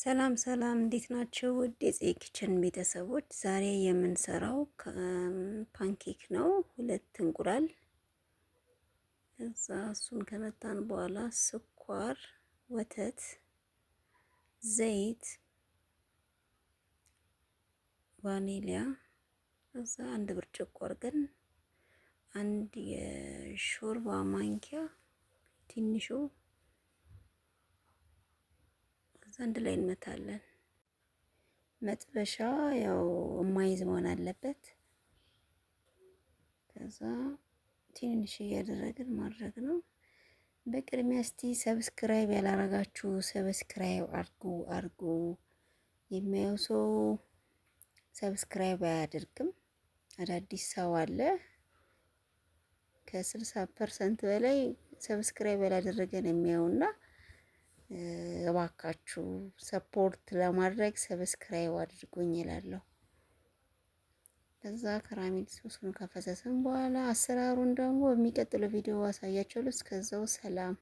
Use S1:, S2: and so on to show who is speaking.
S1: ሰላም ሰላም፣ እንዴት ናችሁ? ውድ የጽጌ ኪችን ቤተሰቦች፣ ዛሬ የምንሰራው ፓንኬክ ነው። 2 እንቁላል፣ እዛ እሱን ከመታን በኋላ ስኳር፣ ወተት፣ ዘይት፣ ቫኒሊያ፣ እዛ 1 ብርጭቆ አድርገን አንድ የሾርባ ማንኪያ ትንሹ አንድ ላይ እንመታለን። መጥበሻ ያው የማይዝ መሆን አለበት። ከዛ ትንሽ እያደረግን ማድረግ ነው። በቅድሚያ እስቲ ሰብስክራይብ ያላረጋችሁ ሰብስክራይብ አርጉ። የሚያየው ሰው ሰብስክራይብ አያደርግም። አዳዲስ ሰው አለ። ከ60% በላይ ሰብስክራይብ ያላደረገን የሚያዩና እባካችሁ ሰፖርት ለማድረግ ሰብስክራይብ አድርጉኝ ይላለሁ። ከዛ ከራሚል ሶሱን ከፈሰሰን በኋላ አሰራሩን ደግሞ በሚቀጥለው ቪዲዮ አሳያችኋለሁ። እስከዛው ሰላም።